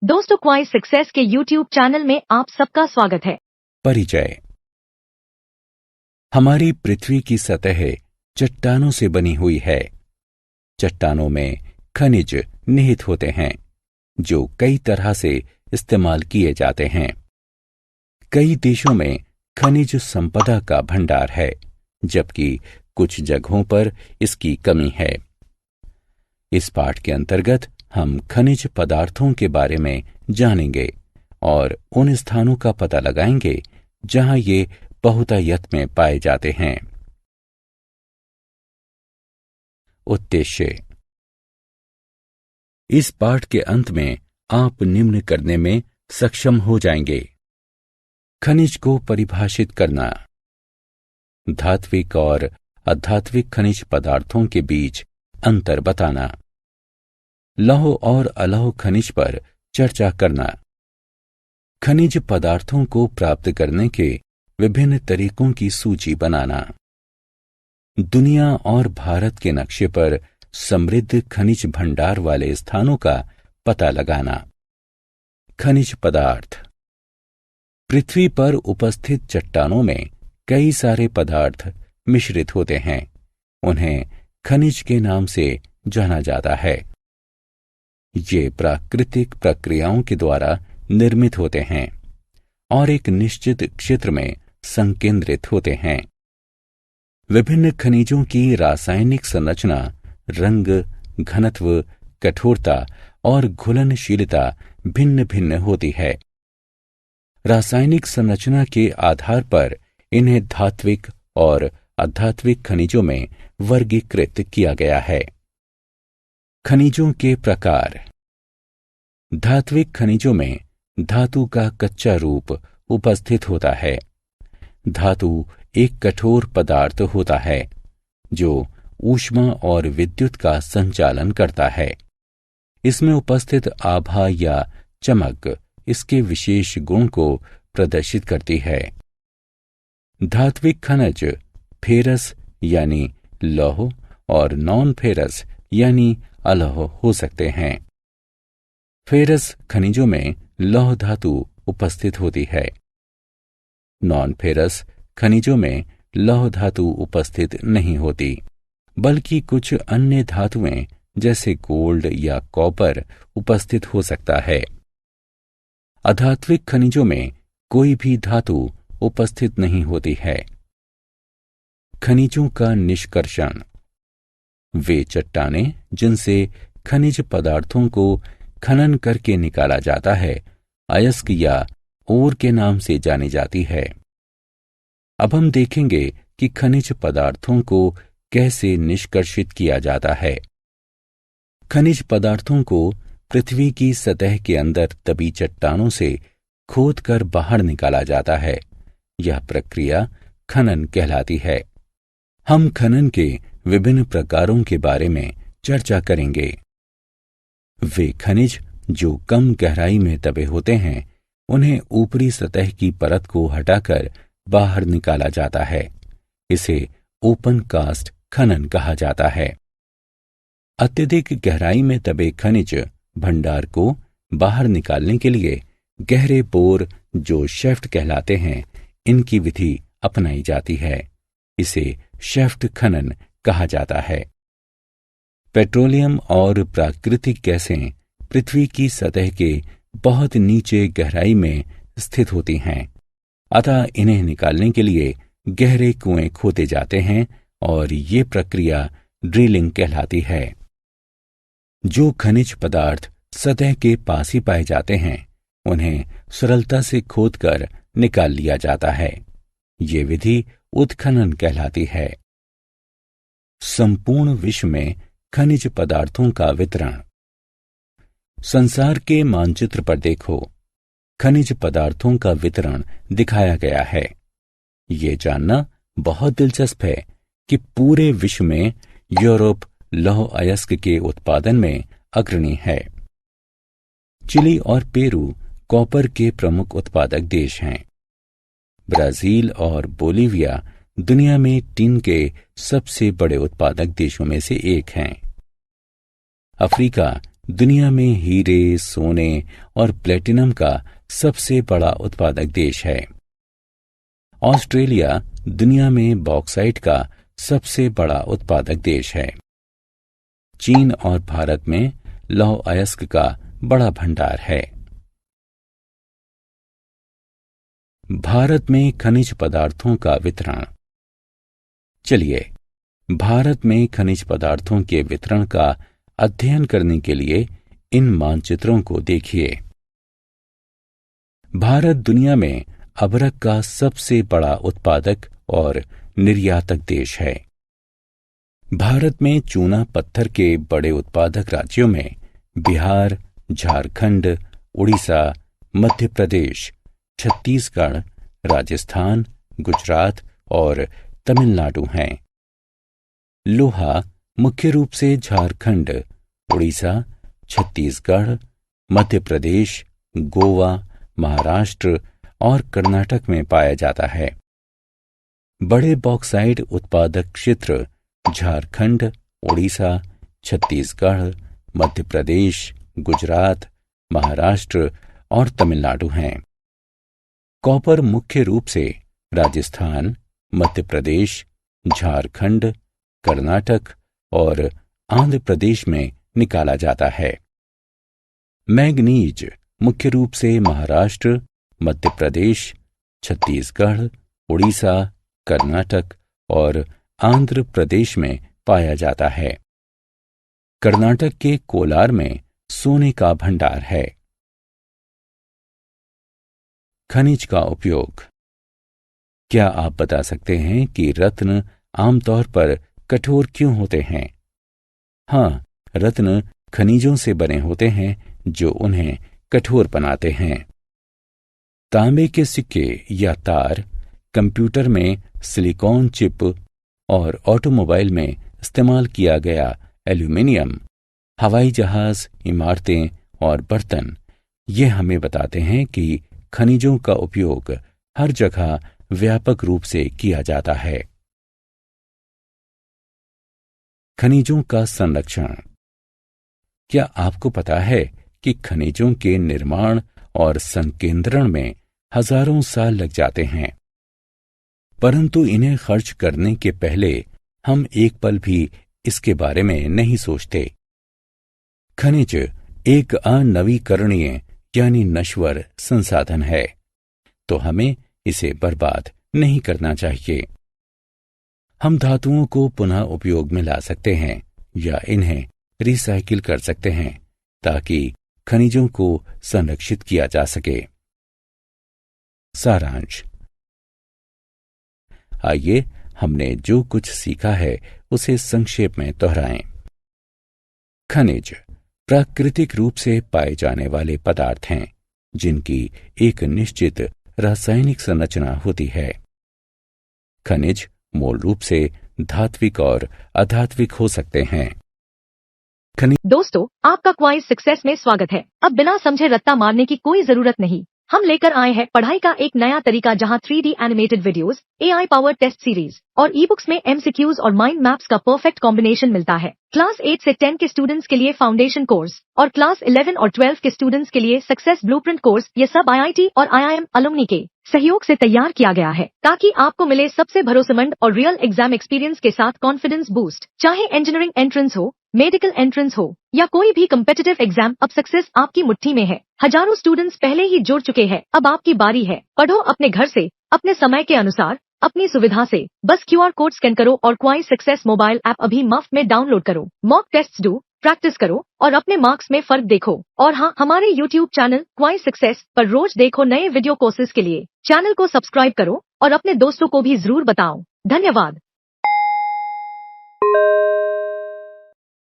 दोस्तों, क्वाइस सक्सेस के YouTube channel में आप सबका स्वागत है। परिचय। हमारी पृथ्वी की सतह चट्टानों से बनी हुई है। चट्टानों में खनिज निहित होते हैं जो कई तरह से इस्तेमाल किए जाते हैं। कई देशों में खनिज संपदा का भंडार है, जबकि कुछ जगहों पर इसकी कमी है। इस पाठ के अंतर्गत हम खनिज पदार्थों के बारे में जानेंगे और उन स्थानों का पता लगाएंगे जहां ये बहुतायत में पाए जाते हैं। उद्देश्य। इस पाठ के अंत में आप निम्न करने में सक्षम हो जाएंगे: खनिज को परिभाषित करना, धात्विक और अधात्विक खनिज पदार्थों के बीच अंतर बताना, लौह और अलौह खनिज पर चर्चा करना, खनिज पदार्थों को प्राप्त करने के विभिन्न तरीकों की सूची बनाना, दुनिया और भारत के नक्शे पर समृद्ध खनिज भंडार वाले स्थानों का पता लगाना। खनिज पदार्थ। पृथ्वी पर उपस्थित चट्टानों में कई सारे पदार्थ मिश्रित होते हैं। उन्हें खनिज के नाम से जाना जाता है। ये प्राकृतिक प्रक्रियाओं के द्वारा निर्मित होते हैं और एक निश्चित क्षेत्र में संकेंद्रित होते हैं। विभिन्न खनिजों की रासायनिक संरचना, रंग, घनत्व, कठोरता और घुलनशीलता भिन्न भिन्न होती है। रासायनिक संरचना के आधार पर इन्हें धात्विक और अधात्विक खनिजों में वर्गीकृत किया गया है। खनिजों के प्रकार। धात्विक खनिजों में धातु का कच्चा रूप उपस्थित होता है। धातु एक कठोर पदार्थ होता है जो ऊष्मा और विद्युत का संचालन करता है। इसमें उपस्थित आभा या चमक इसके विशेष गुण को प्रदर्शित करती है। धात्विक खनिज फेरस यानी लौह और नॉन फेरस यानी अलौह हो सकते हैं। फेरस खनिजों में लौह धातु उपस्थित होती है। नॉन फेरस खनिजों में लौह धातु उपस्थित नहीं होती, बल्कि कुछ अन्य धातुएं जैसे गोल्ड या कॉपर उपस्थित हो सकता है। अधात्विक खनिजों में कोई भी धातु उपस्थित नहीं होती है। खनिजों का निष्कर्षण। वे चट्टानें जिनसे खनिज पदार्थों को खनन करके निकाला जाता है अयस्क या ओर के नाम से जानी जाती है। अब हम देखेंगे कि खनिज पदार्थों को कैसे निष्कर्षित किया जाता है। खनिज पदार्थों को पृथ्वी की सतह के अंदर दबी चट्टानों से खोदकर बाहर निकाला जाता है। यह प्रक्रिया खनन कहलाती है। हम खनन के विभिन्न प्रकारों के बारे में चर्चा करेंगे। वे खनिज जो कम गहराई में दबे होते हैं, उन्हें ऊपरी सतह की परत को हटाकर बाहर निकाला जाता है। इसे ओपन कास्ट खनन कहा जाता है। अत्यधिक गहराई में दबे खनिज भंडार को बाहर निकालने के लिए गहरे बोर जो शैफ्ट कहलाते हैं, इनकी विधि अपनाई जाती है। इसे शैफ्ट खनन कहा जाता है। पेट्रोलियम और प्राकृतिक गैसें पृथ्वी की सतह के बहुत नीचे गहराई में स्थित होती हैं, अतः इन्हें निकालने के लिए गहरे कुएं खोदे जाते हैं और ये प्रक्रिया ड्रिलिंग कहलाती है। जो खनिज पदार्थ सतह के पास ही पाए जाते हैं, उन्हें सरलता से खोदकर निकाल लिया जाता है। ये विधि उत्खनन कहलाती है। संपूर्ण विश्व में खनिज पदार्थों का वितरण। संसार के मानचित्र पर देखो, खनिज पदार्थों का वितरण दिखाया गया है। ये जानना बहुत दिलचस्प है कि पूरे विश्व में यूरोप लौह अयस्क के उत्पादन में अग्रणी है। चिली और पेरू कॉपर के प्रमुख उत्पादक देश हैं। ब्राजील और बोलिविया दुनिया में टिन के सबसे बड़े उत्पादक देशों में से एक हैं। अफ्रीका दुनिया में हीरे, सोने और प्लेटिनम का सबसे बड़ा उत्पादक देश है। ऑस्ट्रेलिया दुनिया में बॉक्साइट का सबसे बड़ा उत्पादक देश है। चीन और भारत में लौह अयस्क का बड़ा भंडार है। भारत में खनिज पदार्थों का वितरण। चलिए, भारत में खनिज पदार्थों के वितरण का अध्ययन करने के लिए इन मानचित्रों को देखिए। भारत दुनिया में अभ्रक का सबसे बड़ा उत्पादक और निर्यातक देश है। भारत में चूना पत्थर के बड़े उत्पादक राज्यों में बिहार, झारखंड, उड़ीसा, मध्य प्रदेश, छत्तीसगढ़, राजस्थान, गुजरात और तमिलनाडु हैं। लोहा मुख्य रूप से झारखंड, उड़ीसा, छत्तीसगढ़, मध्य प्रदेश, गोवा, महाराष्ट्र और कर्नाटक में पाया जाता है। बड़े बॉक्साइट उत्पादक क्षेत्र झारखंड, उड़ीसा, छत्तीसगढ़, मध्य प्रदेश, गुजरात, महाराष्ट्र और तमिलनाडु हैं। कॉपर मुख्य रूप से राजस्थान, मध्य प्रदेश, झारखंड, कर्नाटक और आंध्र प्रदेश में निकाला जाता है। मैग्नीज मुख्य रूप से महाराष्ट्र, मध्य प्रदेश, छत्तीसगढ़, उड़ीसा, कर्नाटक और आंध्र प्रदेश में पाया जाता है। कर्नाटक के कोलार में सोने का भंडार है। खनिज का उपयोग। क्या आप बता सकते हैं कि रत्न आमतौर पर कठोर क्यों होते हैं? हाँ, रत्न खनिजों से बने होते हैं जो उन्हें कठोर बनाते हैं। तांबे के सिक्के या तार, कंप्यूटर में सिलिकॉन चिप और ऑटोमोबाइल में इस्तेमाल किया गया एल्यूमीनियम, हवाई जहाज, इमारतें और बर्तन, ये हमें बताते हैं कि खनिजों का उपयोग हर जगह व्यापक रूप से किया जाता है। खनिजों का संरक्षण। क्या आपको पता है कि खनिजों के निर्माण और संकेंद्रण में हजारों साल लग जाते हैं, परंतु इन्हें खर्च करने के पहले हम एक पल भी इसके बारे में नहीं सोचते। खनिज एक अनवीकरणीय यानी नश्वर संसाधन है, तो हमें इसे बर्बाद नहीं करना चाहिए। हम धातुओं को पुनः उपयोग में ला सकते हैं या इन्हें रिसाइकिल कर सकते हैं ताकि खनिजों को संरक्षित किया जा सके। सारांश। आइए हमने जो कुछ सीखा है उसे संक्षेप में दोहराएं। खनिज प्राकृतिक रूप से पाए जाने वाले पदार्थ हैं जिनकी एक निश्चित रासायनिक संरचना होती है। खनिज मूल रूप से धात्विक और अधात्विक हो सकते हैं। दोस्तों, आपका क्वाइज सक्सेस में स्वागत है। अब बिना समझे रट्टा मारने की कोई जरूरत नहीं। हम लेकर आए हैं पढ़ाई का एक नया तरीका जहां 3D animated videos, AI powered test series और ई बुक्स में MCQs और माइंड मैप्स का परफेक्ट कॉम्बिनेशन मिलता है। क्लास 8 से 10 के स्टूडेंट्स के लिए फाउंडेशन कोर्स और क्लास 11 और 12 के स्टूडेंट्स के लिए सक्सेस ब्लूप्रिंट कोर्स, ये सब IIT और IIM अलुमनी के सहयोग से तैयार किया गया है ताकि आपको मिले सबसे भरोसेमंद और रियल एग्जाम एक्सपीरियंस के साथ कॉन्फिडेंस बूस्ट। चाहे इंजीनियरिंग एंट्रेंस हो, मेडिकल एंट्रेंस हो या कोई भी कम्पिटिटिव एग्जाम, अब सक्सेस आपकी मुट्ठी में है। हजारों स्टूडेंट्स पहले ही जुड़ चुके हैं, अब आपकी बारी है। पढ़ो अपने घर से, अपने समय के अनुसार, अपनी सुविधा से। बस QR कोड स्कैन करो और क्वाइज सक्सेस मोबाइल ऐप अभी मुफ्त में डाउनलोड करो। मॉक टेस्ट्स दो, प्रैक्टिस करो और अपने मार्क्स में फर्क देखो। और हाँ, हमारे YouTube चैनल क्वाइज सक्सेस पर रोज देखो नए वीडियो कोर्सेज के लिए। चैनल को सब्सक्राइब करो और अपने दोस्तों को भी जरूर बताओ। धन्यवाद।